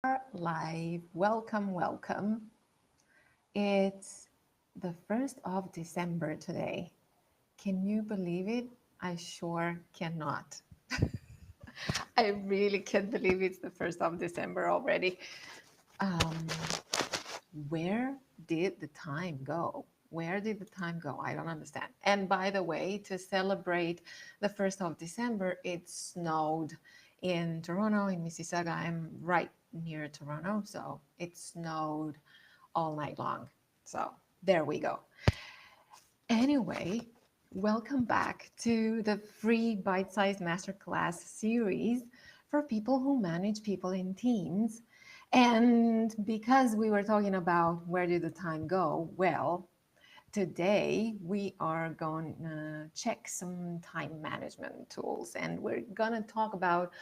are live. Welcome, welcome. It's the 1st of December today. Can you believe it? I sure cannot. I really can't believe it's the 1st of December already. Um, where did the time go? Where did the time go? I don't understand. And by the way, to celebrate the 1st of December, it snowed in Toronto, in Mississauga. I'm right near Toronto, so it snowed all night long. So there we go. Anyway, welcome back to the free Bite-Sized Masterclass series for people who manage people in teams. And because we were talking about where did the time go, well, today we are going to check some time management tools and we're going to talk about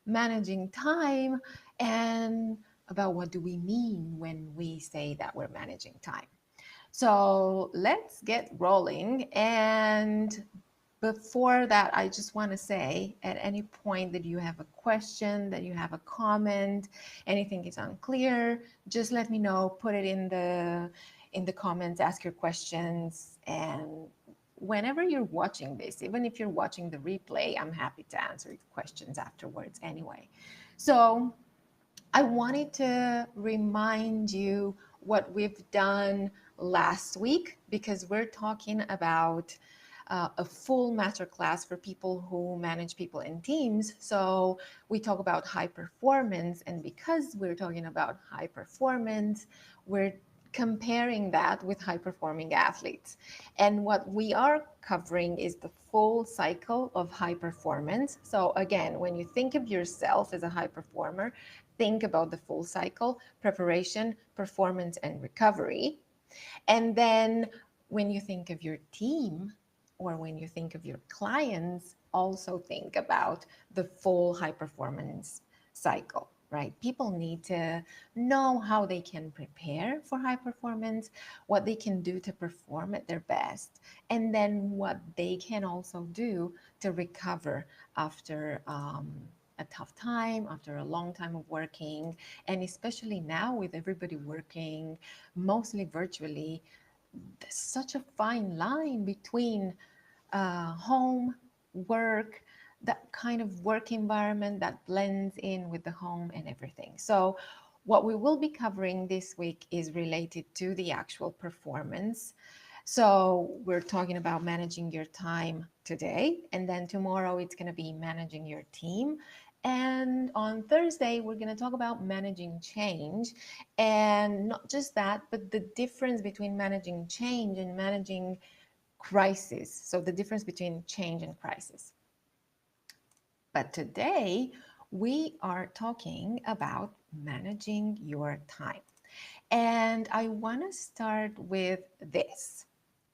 managing time and about what do we mean when we say that we're managing time. So let's get rolling. And before that, I just want to say at any point that you have a question, that you have a comment, anything is unclear, just let me know, put it in the comments, ask your questions. And whenever you're watching this, even if you're watching the replay, I'm happy to answer your questions afterwards anyway. So I wanted to remind you what we've done last week because we're talking about a full masterclass for people who manage people in teams. So we talk about high performance, and because we're talking about high performance, we're comparing that with high performing athletes. And what we are covering is the full cycle of high performance. So again, when you think of yourself as a high performer, think about the full cycle: preparation, performance, and recovery. And then when you think of your team or when you think of your clients, also think about the full high performance cycle, right? People need to know how they can prepare for high performance, what they can do to perform at their best, and then what they can also do to recover after a tough time, after a long time of working. And especially now with everybody working mostly virtually, there's such a fine line between home, work, that kind of work environment that blends in with the home and everything. So, what we will be covering this week is related to the actual performance. So, we're talking about managing your time today, and then tomorrow it's going to be managing your team. And on Thursday, we're going to talk about managing change. And not just that, but the difference between managing change and managing crisis. So the difference between change and crisis. But today we are talking about managing your time. And I want to start with this.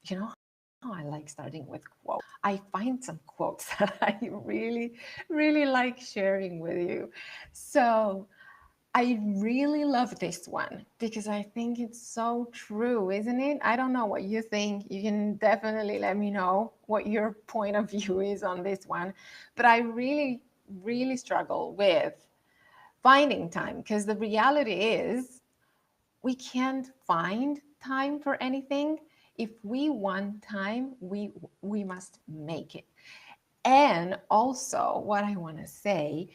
You know how I like starting with quotes? I find some quotes that I really like sharing with you. So I really love this one because I think it's so true, isn't it? I don't know what you think. You can definitely let me know what your point of view is on this one. But I really struggle with finding time because the reality is we can't find time for anything. If we want time, we must make it. And also, what I want to say,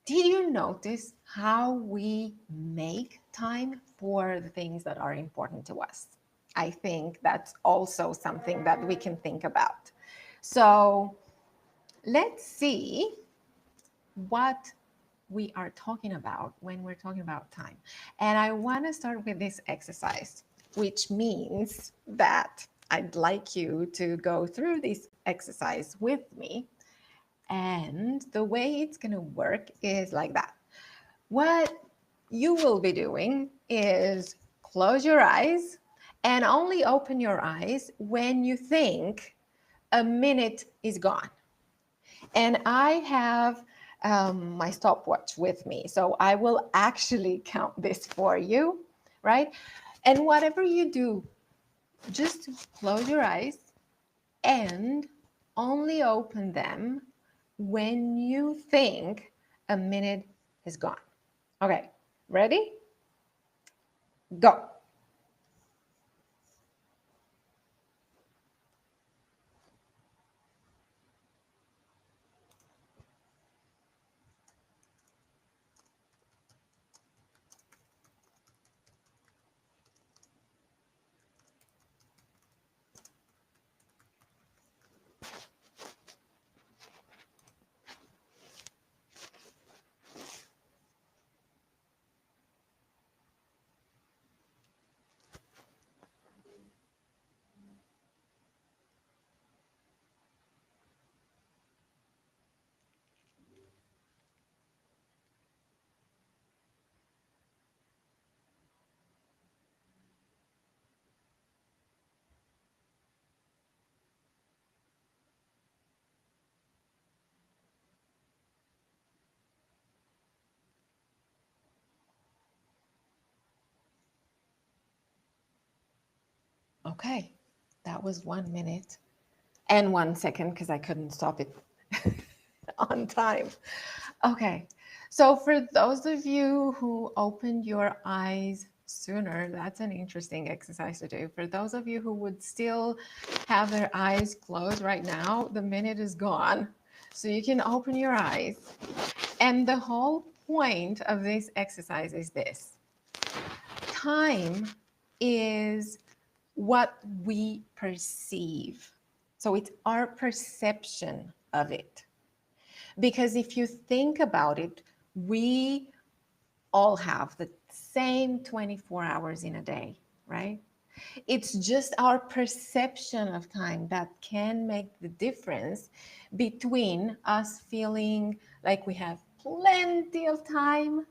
did you notice how we make time for the things that are important to us? I think that's also something that we can think about. So let's see what we are talking about when we're talking about time. And I want to start with this exercise, which means that I'd like you to go through this exercise with me. And the way it's going to work is like that. What you will be doing is close your eyes and only open your eyes when you think a minute is gone. And I have my stopwatch with me, so I will actually count this for you, right? And whatever you do, just close your eyes and only open them when you think a minute is gone. Okay, ready? Go. Okay, that was 1 minute and 1 second because I couldn't stop it on time. Okay, so for those of you who opened your eyes sooner, that's an interesting exercise to do. For those of you who would still have their eyes closed right now, the minute is gone. So you can open your eyes. And the whole point of this exercise is this: time is what we perceive. So it's our perception of it. Because if you think about it, we all have the same 24 hours in a day, right? It's just our perception of time that can make the difference between us feeling like we have plenty of time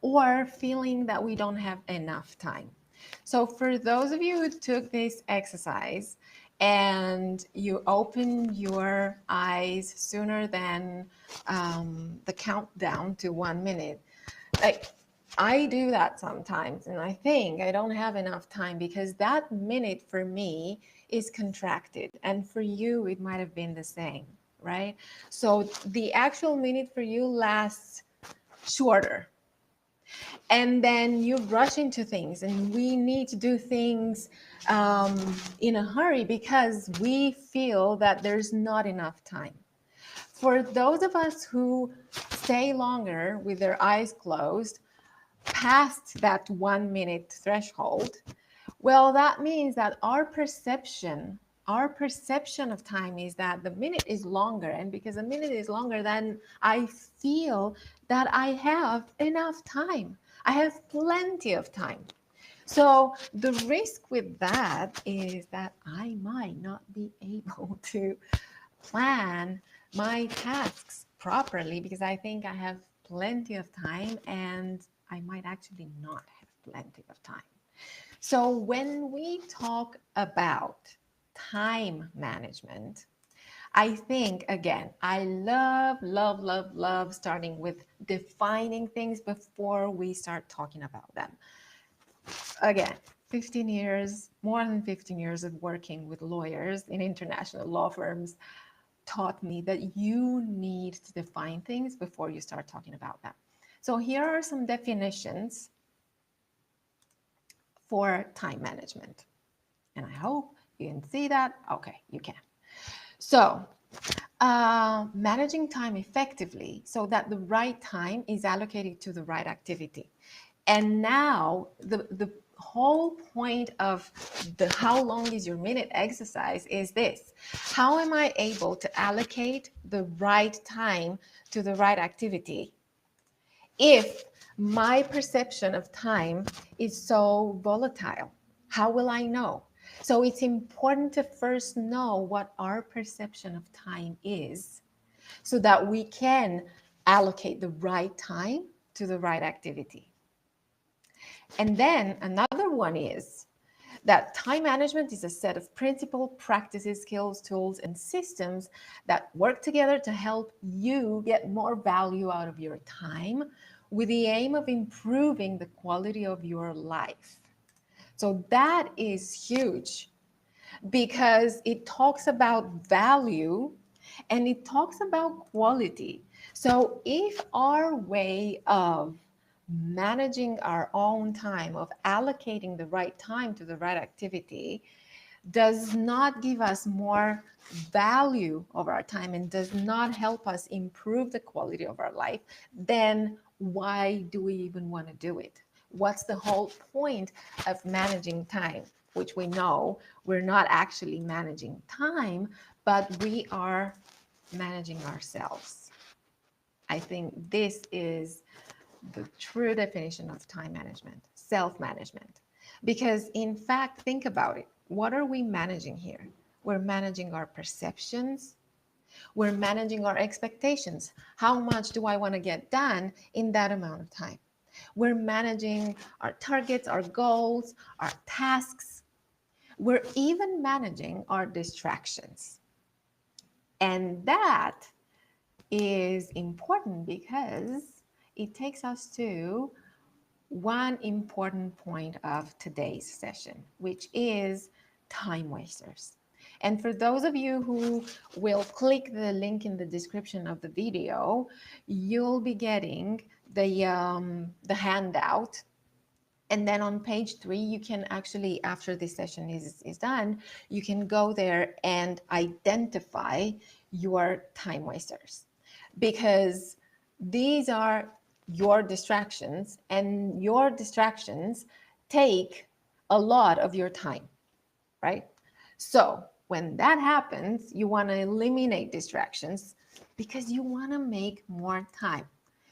or feeling that we don't have enough time. So, for those of you who took this exercise and you open your eyes sooner than the countdown to 1 minute, like I do that sometimes, and I think I don't have enough time because that minute for me is contracted, and for you, it might have been the same, right? So, the actual minute for you lasts shorter, and then you rush into things, and we need to do things in a hurry because we feel that there's not enough time. For those of us who stay longer with their eyes closed past that 1 minute threshold, well, that means that our perception of time is that the minute is longer, and because a minute is longer, then I feel that I have enough time. I have plenty of time. So the risk with that is that I might not be able to plan my tasks properly because I think I have plenty of time, and I might actually not have plenty of time. So when we talk about time management, I think, again, I love starting with defining things before we start talking about them. Again, 15 years, more than 15 years of working with lawyers in international law firms taught me that you need to define things before you start talking about them. So here are some definitions for time management. And I hope you can see that. Okay, you can. So managing time effectively so that the right time is allocated to the right activity. And now the whole point of the how long is your minute exercise is this: how am I able to allocate the right time to the right activity if my perception of time is so volatile? How will I know? So it's important to first know what our perception of time is so that we can allocate the right time to the right activity. And then another one is that time management is a set of principles, practices, skills, tools, and systems that work together to help you get more value out of your time with the aim of improving the quality of your life. So that is huge because it talks about value and it talks about quality. So if our way of managing our own time, of allocating the right time to the right activity, does not give us more value of our time and does not help us improve the quality of our life, then why do we even want to do it? What's the whole point of managing time? Which we know we're not actually managing time, but we are managing ourselves. I think this is the true definition of time management, self-management. Because in fact, think about it. What are we managing here? We're managing our perceptions. We're managing our expectations. How much do I want to get done in that amount of time? We're managing our targets, our goals, our tasks. We're even managing our distractions. And that is important because it takes us to one important point of today's session, which is time wasters. And for those of you who will click the link in the description of the video, you'll be getting the handout. And then on page 3, you can actually, after this session is done, you can go there and identify your time wasters. Because these are your distractions, and your distractions take a lot of your time, right? So when that happens, you want to eliminate distractions because you want to make more time.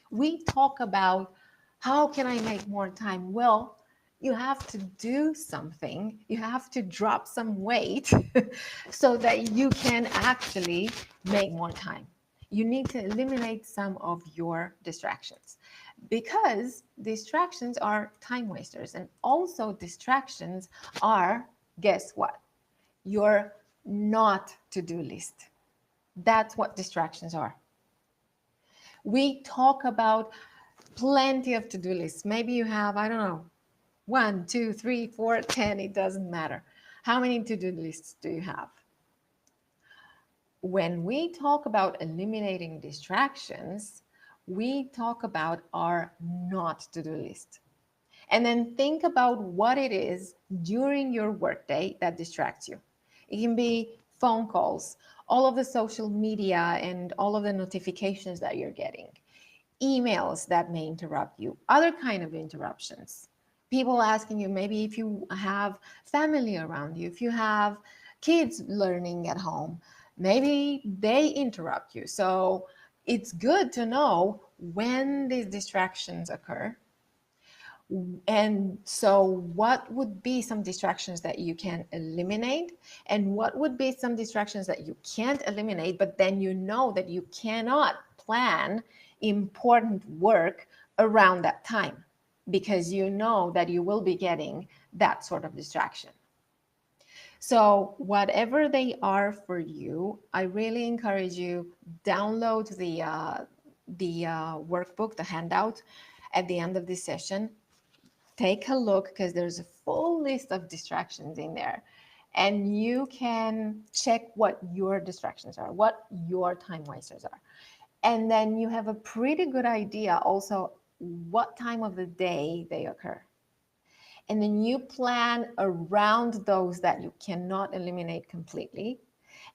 We talk about how can I make more time? Well, you have to do something. You have to drop some weight so that you can actually make more time. You need to eliminate some of your distractions because distractions are time wasters, and also distractions are, guess what? Your not to-do list. That's what distractions are. We talk about plenty of to-do lists. Maybe you have, I don't know, 1, 2, 3, 4, 10, it doesn't matter. How many to-do lists do you have? When we talk about eliminating distractions, we talk about our not to-do list. And then think about what it is during your workday that distracts you. It can be phone calls, all of the social media and all of the notifications that you're getting, emails that may interrupt you, other kind of interruptions. People asking you, maybe if you have family around you, if you have kids learning at home, maybe they interrupt you. So it's good to know when these distractions occur. And so what would be some distractions that you can eliminate, and what would be some distractions that you can't eliminate, but then you know that you cannot plan important work around that time because you know that you will be getting that sort of distraction. So whatever they are for you, I really encourage you, download the workbook, the handout at the end of this session. Take a look because there's a full list of distractions in there, and you can check what your distractions are, what your time wasters are. And then you have a pretty good idea also what time of the day they occur. And then you plan around those that you cannot eliminate completely.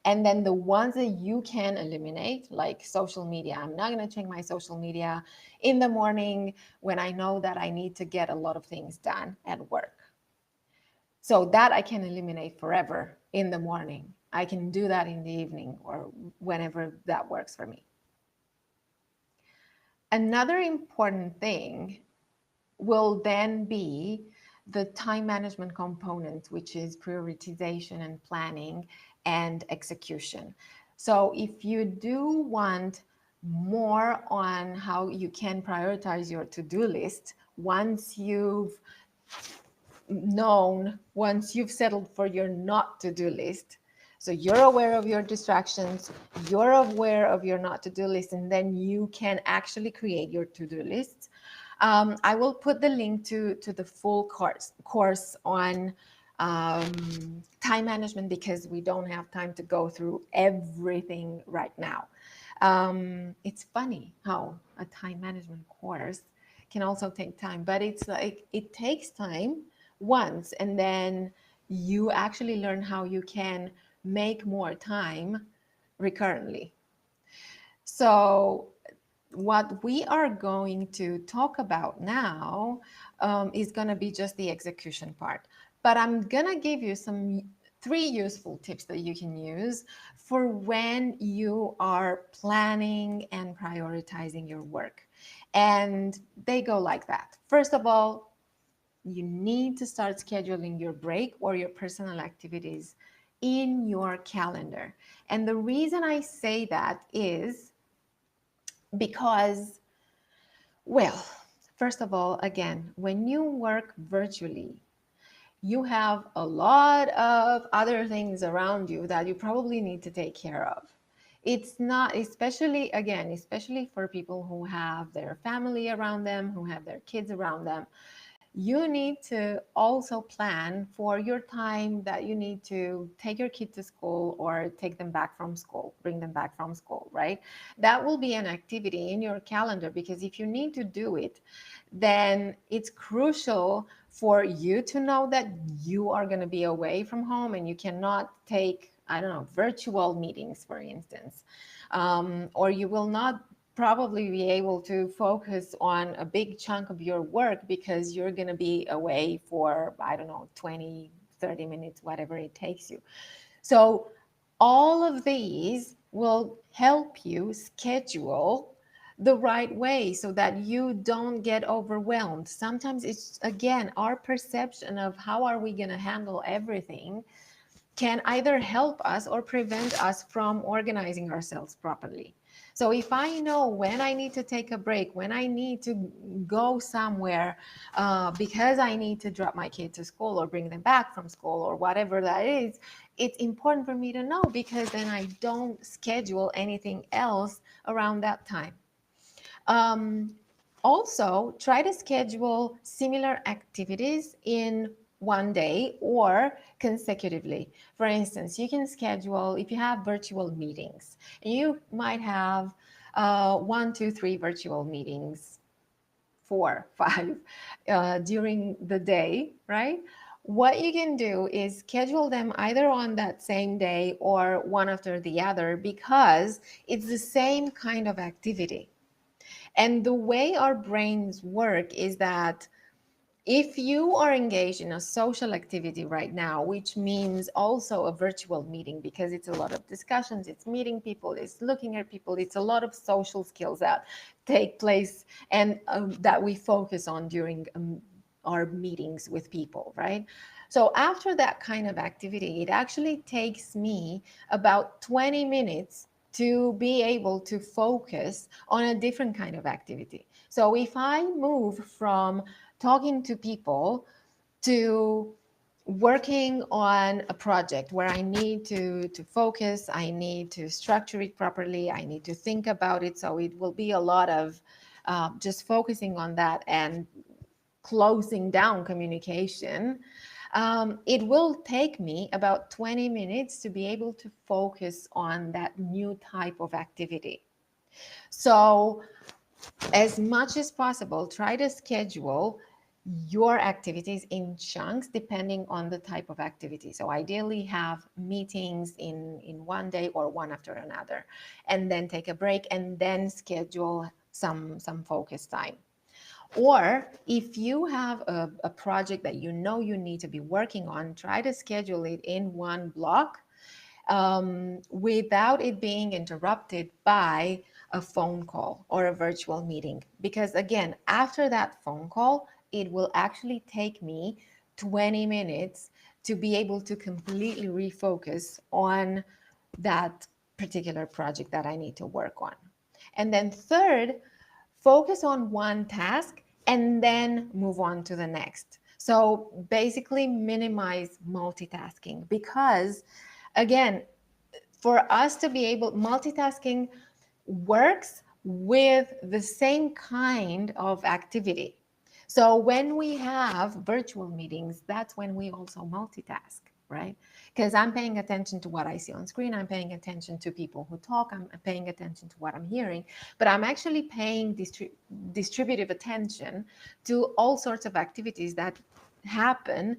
And then the ones that you can eliminate, like social media. I'm not going to check my social media in the morning when I know that I need to get a lot of things done at work. So that I can eliminate forever in the morning. I can do that in the evening or whenever that works for me. Another important thing will then be the time management component, which is prioritization and planning and execution. So if you do want more on how you can prioritize your to-do list, once you've settled for your not to-do list, so you're aware of your distractions, you're aware of your not to-do list, and then you can actually create your to-do lists. I will put the link to the full course on time management because we don't have time to go through everything right now. It's funny how a time management course can also take time, but it's like it takes time once, and then you actually learn how you can make more time recurrently. So what we are going to talk about now is going to be just the execution part. But I'm going to give you some three useful tips that you can use for when you are planning and prioritizing your work. And they go like that. First of all, you need to start scheduling your break or your personal activities in your calendar. And the reason I say that is because, well, first of all, again, when you work virtually, you have a lot of other things around you that you probably need to take care of. It's not, especially, again, especially for people who have their family around them, who have their kids around them, you need to also plan for your time that you need to take your kid to school or take them back from school, bring them back from school, right? That will be an activity in your calendar, because if you need to do it, then it's crucial for you to know that you are going to be away from home and you cannot take, I don't know, virtual meetings, for instance, or you will not probably be able to focus on a big chunk of your work because you're going to be away for, I don't know, 20, 30 minutes, whatever it takes you. So all of these will help you schedule the right way so that you don't get overwhelmed. Sometimes it's, again, our perception of how are we going to handle everything can either help us or prevent us from organizing ourselves properly. So if I know when I need to take a break, when I need to go somewhere because I need to drop my kid to school or bring them back from school or whatever that is, it's important for me to know, because then I don't schedule anything else around that time. Um, Also, try to schedule similar activities in one day or consecutively. For instance, you can schedule, if you have virtual meetings, and you might have 1, 2, 3 virtual meetings, 4, 5 during the day, right? What you can do is schedule them either on that same day or one after the other, because it's the same kind of activity. And the way our brains work is that if you are engaged in a social activity right now, which means also a virtual meeting, because it's a lot of discussions, it's meeting people, it's looking at people, it's a lot of social skills that take place and that we focus on during our meetings with people, right? So after that kind of activity, it actually takes me about 20 minutes to be able to focus on a different kind of activity. So if I move from talking to people to working on a project where I need to focus, I need to structure it properly, I need to think about it. So it will be a lot of just focusing on that and closing down communication. It will take me about 20 minutes to be able to focus on that new type of activity. So as much as possible, try to schedule your activities in chunks depending on the type of activity. So ideally have meetings in one day or one after another, and then take a break and then schedule some focus time. Or if you have a project that you know you need to be working on, try to schedule it in one block without it being interrupted by a phone call or a virtual meeting. Because again, after that phone call, it will actually take me 20 minutes to be able to completely refocus on that particular project that I need to work on. And then third, focus on one task and then move on to the next. So basically minimize multitasking, because again, for us to be able, multitasking works with the same kind of activity. So when we have virtual meetings, that's when we also multitask, right? Because I'm paying attention to what I see on screen. I'm paying attention to people who talk. I'm paying attention to what I'm hearing, but I'm actually paying distributive attention to all sorts of activities that happen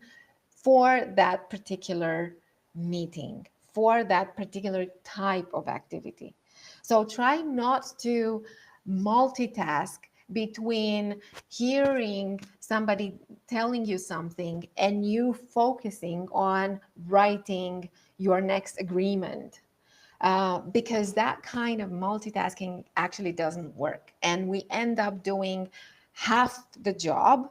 for that particular meeting, for that particular type of activity. So try not to multitask between hearing somebody telling you something and you focusing on writing your next agreement. Because that kind of multitasking actually doesn't work. And we end up doing half the job,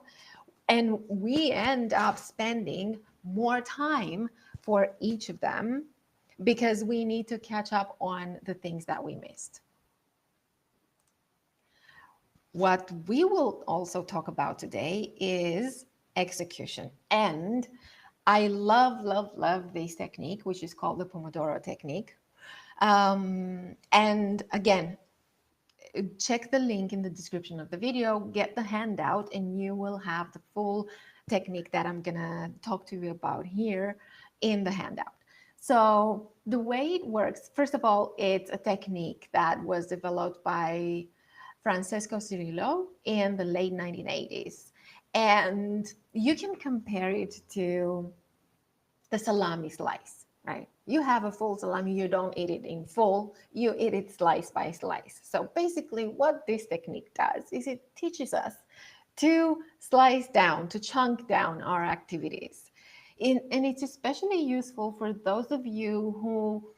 and we end up spending more time for each of them because we need to catch up on the things that we missed. What we will also talk about today is execution. And I love this technique, which is called the Pomodoro technique. And again, check the link in the description of the video, get the handout, and you will have the full technique that I'm gonna talk to you about here in the handout. So the way it works, first of all, it's a technique that was developed by Francesco Cirillo in the late 1980s. And you can compare it to the salami slice, right? You have a full salami, you don't eat it in full, you eat it slice by slice. So basically what this technique does is it teaches us to slice down, to chunk down our activities. And it's especially useful for those of you who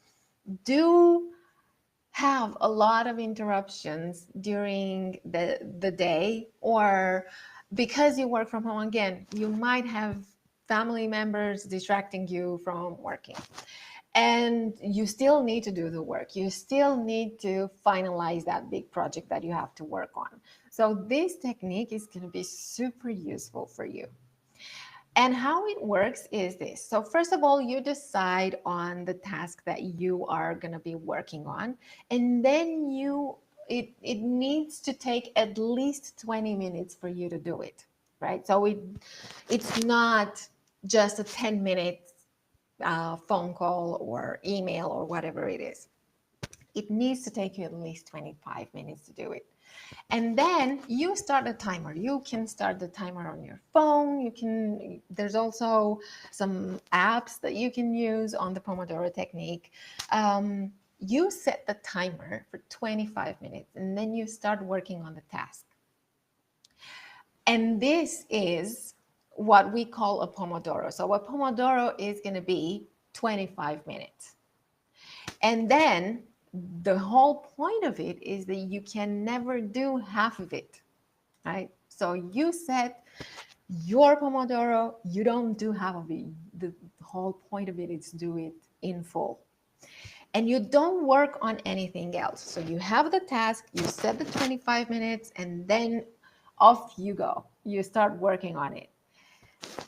do have a lot of interruptions during the day, or because you work from home, again, you might have family members distracting you from working, and you still need to do the work. You still need to finalize that big project that you have to work on. So this technique is going to be super useful for you. And how it works is this. So first of all, you decide on the task that you are going to be working on, and then it needs to take at least 20 minutes for you to do it, right? So it's not just a 10-minute phone call or email or whatever it is. It needs to take you at least 25 minutes to do it. And then you start a timer. You can start the timer on your phone. There's also some apps that you can use on the Pomodoro technique. You set the timer for 25 minutes, and then you start working on the task. And this is what we call a Pomodoro. So a Pomodoro is going to be 25 minutes. And then the whole point of it is that you can never do half of it, right? So you set your Pomodoro, you don't do half of it. The whole point of it is to do it in full. And you don't work on anything else. So you have the task, you set the 25 minutes, and then off you go. You start working on it.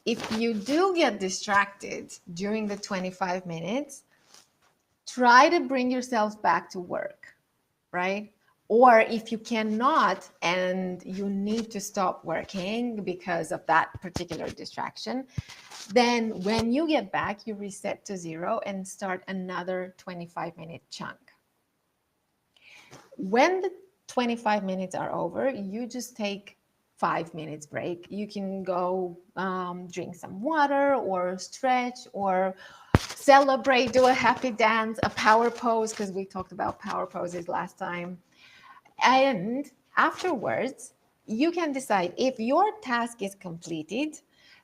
If you do get distracted during the 25 minutes, try to bring yourself back to work, right? Or if you cannot and you need to stop working because of that particular distraction, then when you get back, you reset to 0 and start another 25-minute chunk. When the 25 minutes are over, you just take 5 minutes break. You can go drink some water or stretch or celebrate, do a happy dance, a power pose, because we talked about power poses last time. And afterwards, you can decide if your task is completed,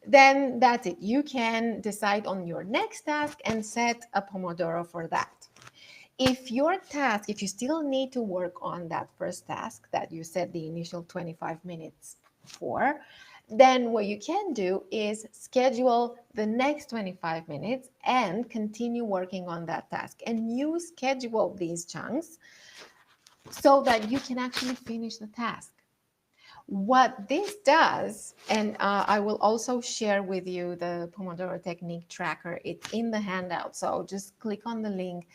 then that's it. You can decide on your next task and set a Pomodoro for that. If you still need to work on that first task that you set the initial 25 minutes for, then what you can do is schedule the next 25 minutes and continue working on that task. And you schedule these chunks so that you can actually finish the task. What this does, and I will also share with you the Pomodoro Technique tracker. It's in the handout. So just click on the link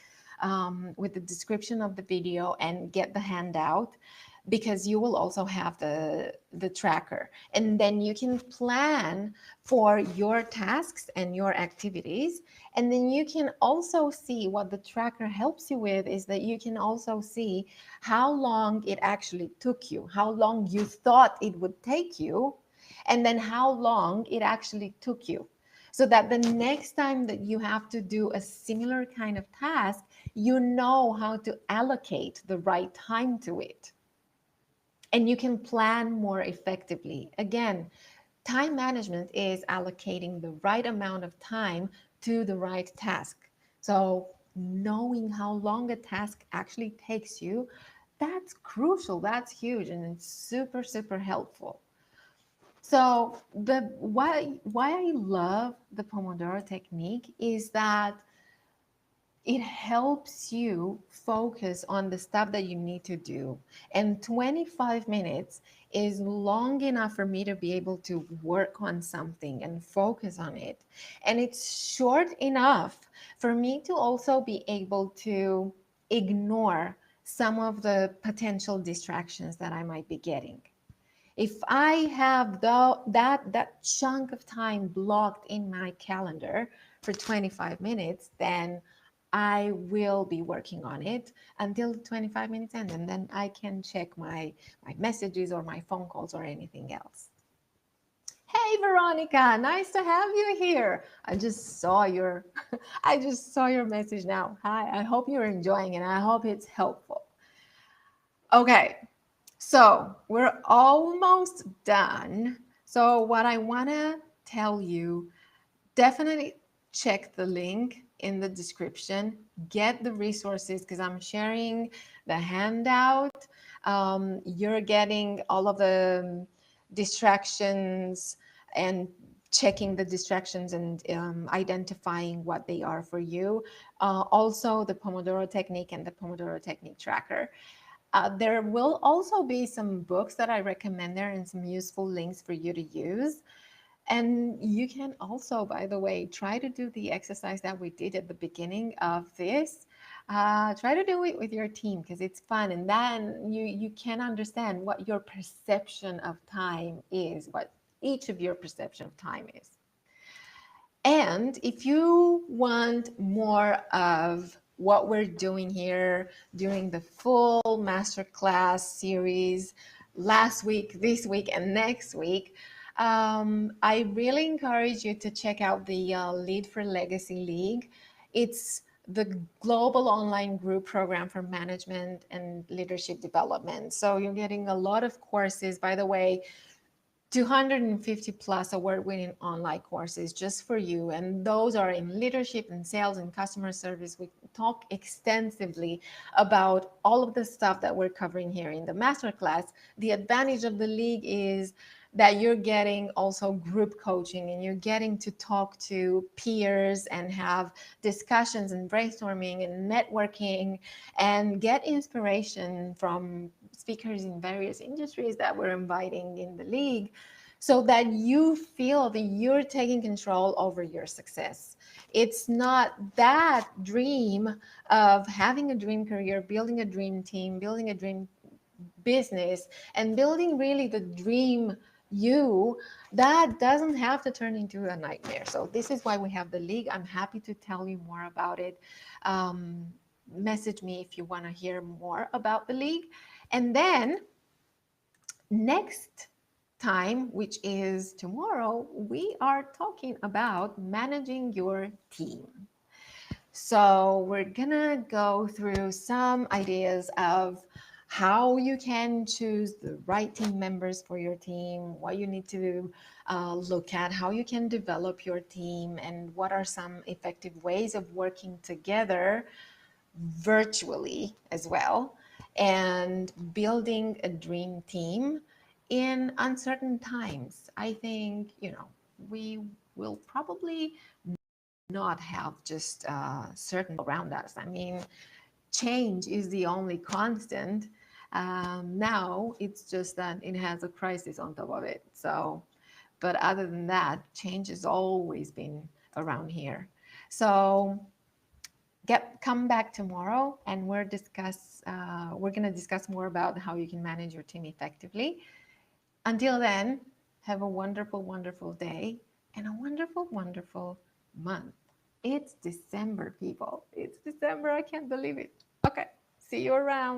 with the description of the video and get the handout. because you will also have the tracker, and then you can plan for your tasks and your activities. And then you can also see what the tracker helps you with is that you can also see how long it actually took you, how long you thought it would take you, and then how long it actually took you, so that the next time that you have to do a similar kind of task, you know how to allocate the right time to it, and you can plan more effectively. Again, time management is allocating the right amount of time to the right task. So, knowing how long a task actually takes you, that's crucial, that's huge, and it's super, super helpful. So, the why I love the Pomodoro technique is that it helps you focus on the stuff that you need to do. And 25 minutes is long enough for me to be able to work on something and focus on it. And it's short enough for me to also be able to ignore some of the potential distractions that I might be getting. If I have that chunk of time blocked in my calendar for 25 minutes, then I will be working on it until the 25 minutes end, and then I can check my messages or my phone calls or anything else. Hey Veronica, nice to have you here. I just saw your message now. Hi, I hope you're enjoying it and I hope it's helpful. Okay, so we're almost done. So what I want to tell you, definitely check the link in the description, get the resources because I'm sharing the handout. You're getting all of the distractions and checking the distractions and identifying what they are for you. Also, the Pomodoro technique and the Pomodoro technique tracker. There will also be some books that I recommend there and some useful links for you to use. And you can also, by the way, try to do the exercise that we did at the beginning of this. Try to do it with your team because it's fun. And then you can understand what your perception of time is, what each of your perception of time is. And if you want more of what we're doing here during the full masterclass series last week, this week, and next week, I really encourage you to check out the Lead for Legacy League. It's the global online group program for management and leadership development. So you're getting a lot of courses. By the way, 250 plus award-winning online courses just for you, and those are in leadership and sales and customer service. We talk extensively about all of the stuff that we're covering here in the masterclass. The advantage of the league is that you're getting also group coaching and you're getting to talk to peers and have discussions and brainstorming and networking and get inspiration from speakers in various industries that we're inviting in the league, so that you feel that you're taking control over your success. It's not that dream of having a dream career, building a dream team, building a dream business, and building really the dream you, that doesn't have to turn into a nightmare. So this is why we have the league. I'm happy to tell you more about it. Message me if you want to hear more about the league. And then next time, which is tomorrow, we are talking about managing your team. So we're gonna go through some ideas of how you can choose the right team members for your team, what you need to look at, how you can develop your team, and what are some effective ways of working together virtually as well, and building a dream team in uncertain times. I think, we will probably not have just certain around us. I mean, change is the only constant. Now it's just that it has a crisis on top of it. So, but other than that, change has always been around here. So come back tomorrow, and we're going to discuss more about how you can manage your team effectively. Until then, have a wonderful, wonderful day and a wonderful, wonderful month. It's December, people. It's December. I can't believe it. Okay. See you around.